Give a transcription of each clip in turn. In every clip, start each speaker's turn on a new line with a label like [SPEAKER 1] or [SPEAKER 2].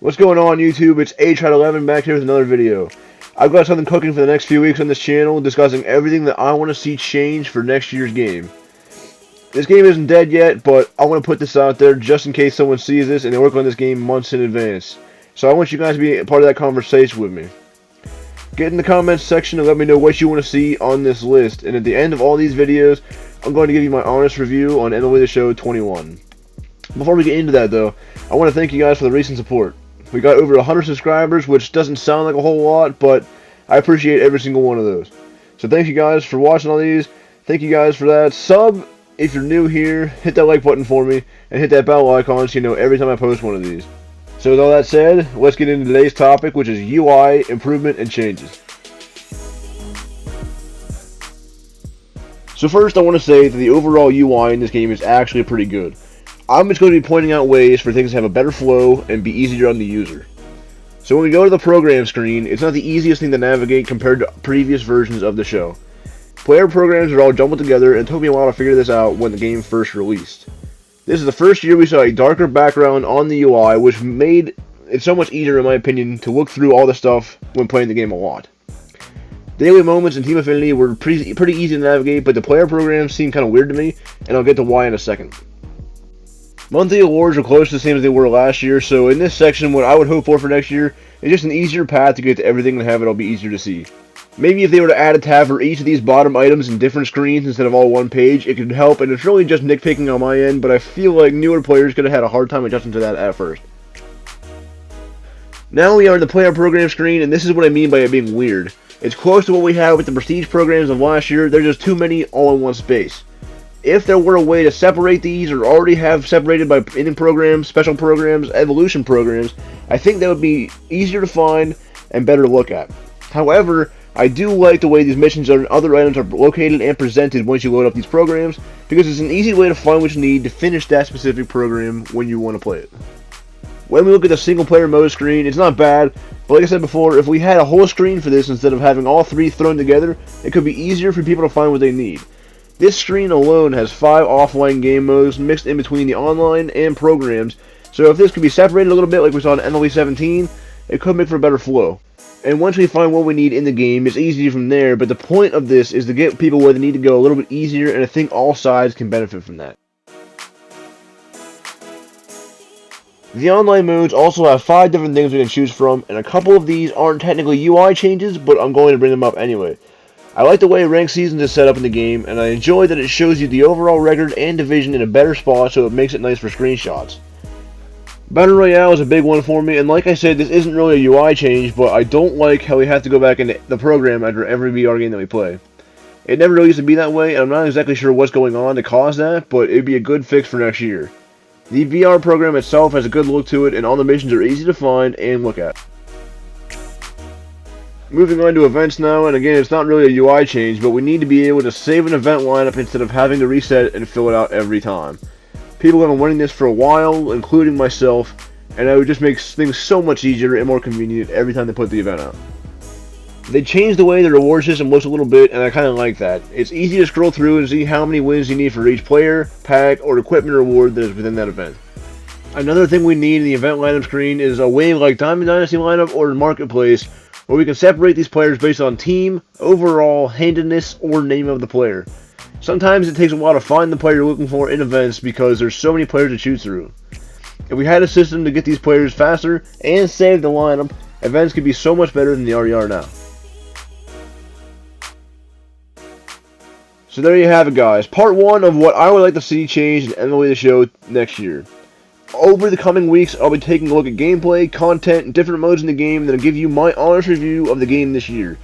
[SPEAKER 1] What's going on, YouTube? It's HRAT11 back here with another video. I've got something cooking for the next few weeks on this channel, discussing everything that I want to see change for next year's game. This game isn't dead yet, but I want to put this out there just in case someone sees this and they work on this game months in advance. So I want you guys to be a part of that conversation with me. Get in the comments section and let me know what you want to see on this list. And at the end of all these videos, I'm going to give you my honest review on MLB The Show 21. Before we get into that though, I want to thank you guys for the recent support. We got over 100 subscribers, which doesn't sound like a whole lot, but I appreciate every single one of those. So thank you guys for watching all these. Thank you guys for that. Sub if you're new here, hit that like button for me, and hit that bell icon so you know every time I post one of these. So with all that said, let's get into today's topic, which is UI improvement and changes. So first I want to say that the overall UI in this game is actually pretty good. I'm just going to be pointing out ways for things to have a better flow and be easier on the user. So when we go to the program screen, it's not the easiest thing to navigate compared to previous versions of the show. Player programs are all jumbled together, and it took me a while to figure this out when the game first released. This is the first year we saw a darker background on the UI, which made it so much easier in my opinion to look through all the stuff when playing the game a lot. Daily moments and team affinity were pretty easy to navigate, but the player programs seemed kind of weird to me, and I'll get to why in a second. Monthly awards are close to the same as they were last year, so in this section what I would hope for next year is just an easier path to get to everything and have it all be easier to see. Maybe if they were to add a tab for each of these bottom items in different screens instead of all one page, it could help, and it's really just nitpicking on my end, but I feel like newer players could have had a hard time adjusting to that at first. Now we are in the player program screen, and this is what I mean by it being weird. It's close to what we had with the prestige programs of last year. There's just too many all in one space. If there were a way to separate these, or already have separated by inning programs, special programs, evolution programs, I think that would be easier to find and better to look at. However, I do like the way these missions and other items are located and presented once you load up these programs, because it's an easy way to find what you need to finish that specific program when you want to play it. When we look at the single player mode screen, it's not bad, but like I said before, if we had a whole screen for this instead of having all three thrown together, it could be easier for people to find what they need. This screen alone has 5 offline game modes mixed in between the online and programs, so if this could be separated a little bit like we saw in MLB 17, it could make for a better flow. And once we find what we need in the game, it's easy from there, but the point of this is to get people where they need to go a little bit easier, and I think all sides can benefit from that. The online modes also have 5 different things we can choose from, and a couple of these aren't technically UI changes, but I'm going to bring them up anyway. I like the way ranked seasons is set up in the game, and I enjoy that it shows you the overall record and division in a better spot, so it makes it nice for screenshots. Battle Royale is a big one for me, and like I said, this isn't really a UI change, but I don't like how we have to go back into the program after every VR game that we play. It never really used to be that way, and I'm not exactly sure what's going on to cause that, but it'd be a good fix for next year. The VR program itself has a good look to it, and all the missions are easy to find and look at. Moving on to events now, and again, it's not really a UI change, but we need to be able to save an event lineup instead of having to reset and fill it out every time. People have been wanting this for a while, including myself, and it would just make things so much easier and more convenient every time they put the event out. They changed the way the reward system looks a little bit, and I kind of like that. It's easy to scroll through and see how many wins you need for each player, pack, or equipment reward that is within that event. Another thing we need in the event lineup screen is a way like Diamond Dynasty lineup or Marketplace, where we can separate these players based on team, overall, handedness, or name of the player. Sometimes it takes a while to find the player you're looking for in events because there's so many players to choose through. If we had a system to get these players faster and save the lineup, events could be so much better than they already are now. So there you have it, guys. Part 1 of what I would like to see changed in MLB The Show next year. Over the coming weeks, I'll be taking a look at gameplay, content, and different modes in the game that will give you my honest review of the game this year.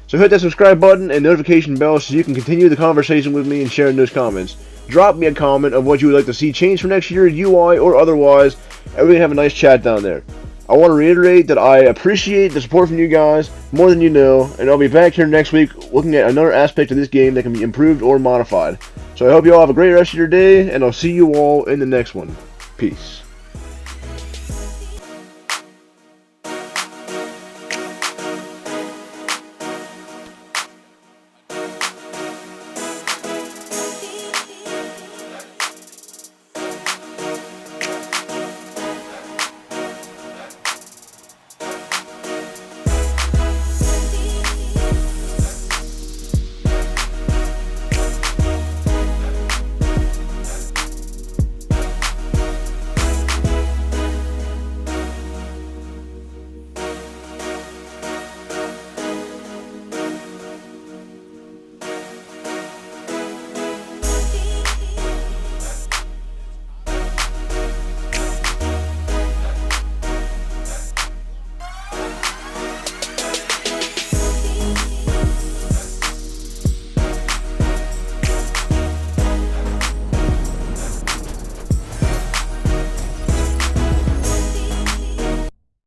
[SPEAKER 1] So hit that subscribe button and notification bell so you can continue the conversation with me and share in those comments. Drop me a comment of what you would like to see change for next year, UI or otherwise, and we can have a nice chat down there. I want to reiterate that I appreciate the support from you guys more than you know, and I'll be back here next week looking at another aspect of this game that can be improved or modified. So I hope you all have a great rest of your day, and I'll see you all in the next one. Peace.